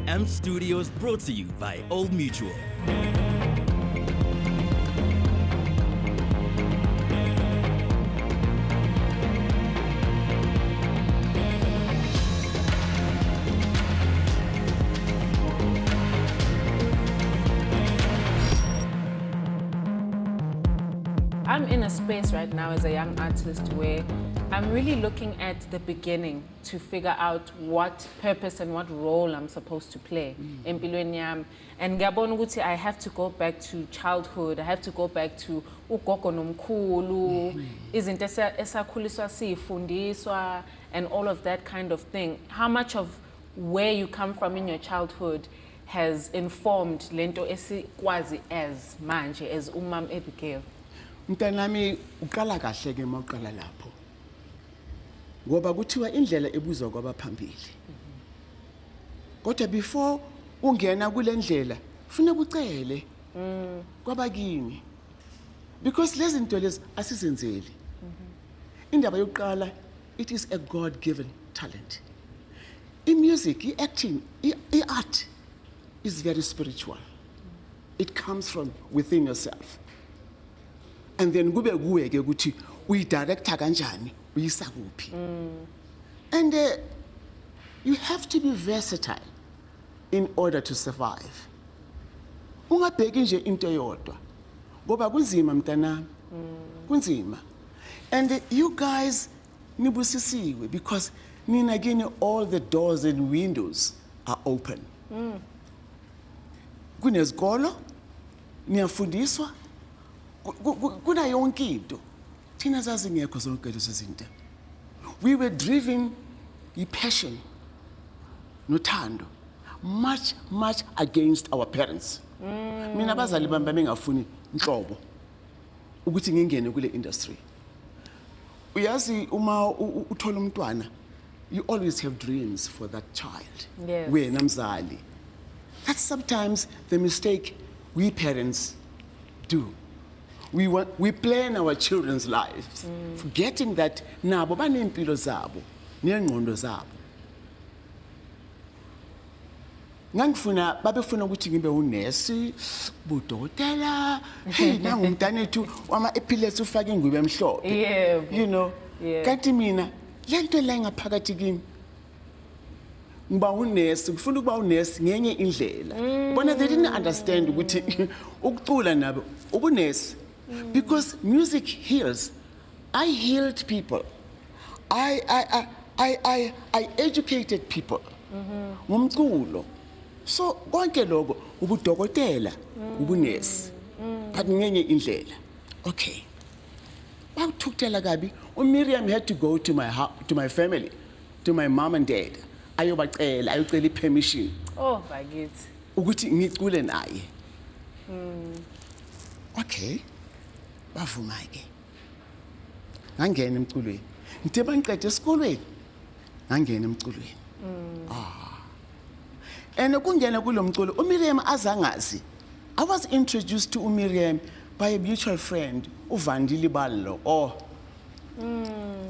AMP Studios, brought to you by Old Mutual. I'm in a space right now as a young artist where I'm really looking at the beginning to figure out what purpose and what role I'm supposed to play empilweni yami. And ngiyabona ukuthi I have to go back to childhood. I have to go back to ugogo nomkhulu, izinto esakhuliswa sifundiswa, and all of that kind of thing. How much of where you come from in your childhood has informed lento esikwazi as manje as umam Abigail? Mntanami uqala kahle ke mawuqala lapho. Ngoba kuthiwa indlela ebuzwa kwabaphambili. Kodwa before ungena kule ndlela ufuna ucele kwabakini. Because lezi zinto lezi asizenzeli. Indaba yokuqala, it is a God-given talent. In music, acting, art is very spiritual. It comes from within yourself. And then kube kuwe ke ukuthi uyidirector kanjani uyisa kuphi. And you have to be versatile in order to survive. Ungabheki nje into eyodwa ngoba kunzima mntanami. Kunzima. And you guys nibusisiwe because nina kini all the doors and windows are open. Kunezikolo niyafundiswa kuna yonke into thina zazingekho zonke lezo zinto. We were driven by passion nothando much against our parents. Mina abazali bami bengafuni inhlobo ukuthi ngingene kule industry. Uyazi uma uthola umntwana, you always have dreams for that child. Yes. Wena mzali. That's sometimes the mistake we parents do. We plan our children's lives, forgetting that nabo banempilo zabo, nengqondo zabo. Ngangifuna babefuna ukuthi ngibe unesi, budokotela, hey nangumntanethu wama epilepsy ufake ingubo emhlophe. Yeah. You know. Yeah. Kanti mina lento la ngaphakathi kimi. Ngiba unesi, ngifuna ukuba unesi ngenye indlela. Bona they didn't understand ukuthi ukucula nabo ubunesi. Because music heals. I healed people. I educated people. Ngumculo. So konke lokho ubudokotela, ubunesi. But ngenye indlela. Okay. Bawuthukuthela kabi. Miriam had to go to my family, to my mom and dad. Ayocela permission. Oh, bakithi. Ukuthi ngicule naye. Okay. Bavuma ke. Ngangena emculweni. Ngithe bangiqede esikolweni. Ngangena emculweni. And ukungena kulomculo uMiriam azangazi. I was introduced to uMiriam by a mutual friend, uVandile Ballo. Oh.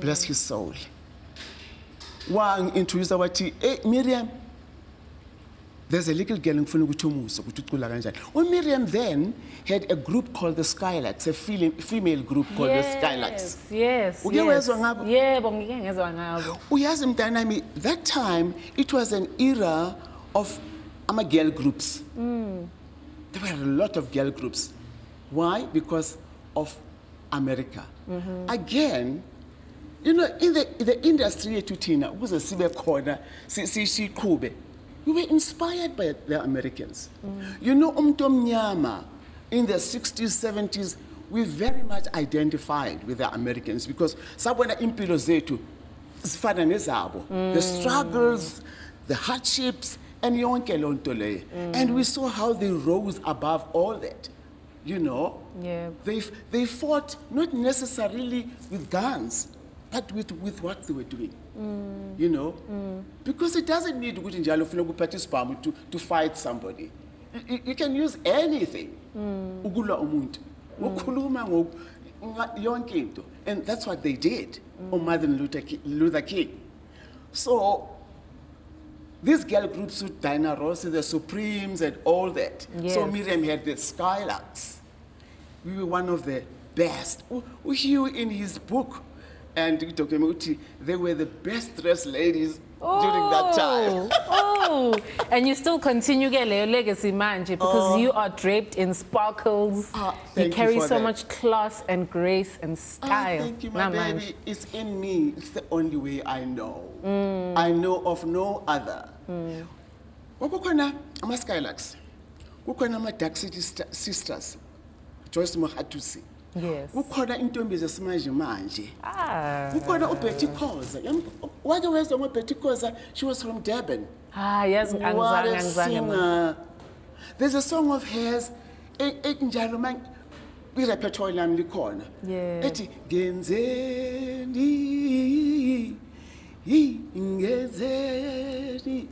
Bless his soul. Wang introduced wathi, "Hey Miriam, there's a little girl ngifuna ukuthi umuso ukuthi ucula kanjani." Miriam then had a group called the Skylarks, a female group called the Skylarks. Yes. Uke wezwa ngabo? Yebo, ngike ngezwa ngabo. Uyazi mntanami, that time it was an era of girl groups. There were a lot of girl groups. Why? Because of America. Again, you know, in the industry tutina, ukuze sibe khona siqhube. We were inspired by the Americans. You know, omnyama in the 60s, 70s, we very much identified with the Americans because sabona impilo zethu zifana nezabo. The struggles, the hardships, and yonke lonto leyo. And we saw how they rose above all that. You know, yeah. They fought not necessarily with guns, but with what they were doing. You know, because it doesn't need to fight somebody. You can use anything. And that's what they did on Martin Luther King. So these girl groups with Diana Ross, the Supremes and all that. Yes. So Miriam had the Skylarks. We were one of the best. Hugh in his book, and they were the best dressed ladies during that time. And you still continue get your legacy, manje, because you are draped in sparkles. You carry so much class and grace and style. Thank you, my baby. It's in me. It's the only way I know. I know of no other. Kukhona ama-Skylarks. Kukhona ama-Dark City Sisters. Joyce Mohatusi. Yes. Kukhona intombi zesimanje manje. Kukhona uBetty Khoza. Wake wezwa ngoBetty Khoza, she was from Durban. Yes, What a singer. There's a song of hers, enjalo man, irepertoire lami likhona. Ethi ngenzeni ngenzeni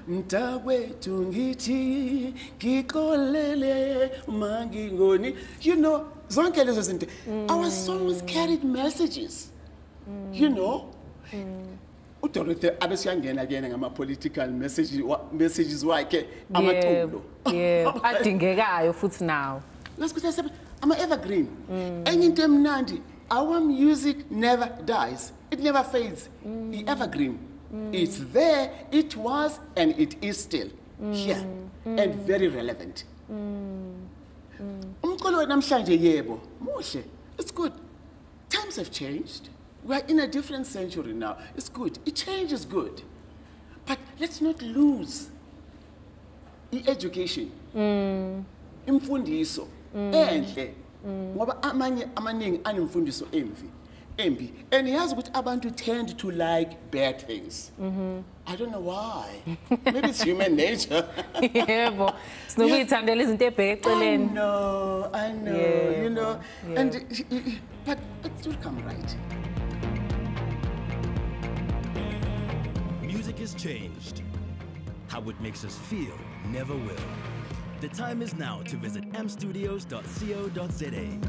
mntakwethu ngithi ngixolele mangingoni. You know, zonke lezo zinto. Our songs carried messages. You know. Dorothy abesiyangena again ngama-political messages wakhe amaculo. Yebo, adingekayo futhi now. Ama-evergreen. Enye into emnandi, our music never dies. It never fades. The-evergreen. It's there, it was, and it is still here, and very relevant. Umculo namhlanje yebo, muhle. It's good. Times have changed. We're in a different century now. It's good. Change is good. But let's not lose the education. Imfundiso. Enhle. Ngoba amanye amaningi anemfundiso embi. And he has what abantu tend to like bad things. I don't know why. Maybe it's human nature. Yebo. Sinokuyithandela izinto ebheke eceleni. I know, you know. And but it will come right. Music has changed. How it makes us feel never will. The time is now to visit ampstudios.co.za.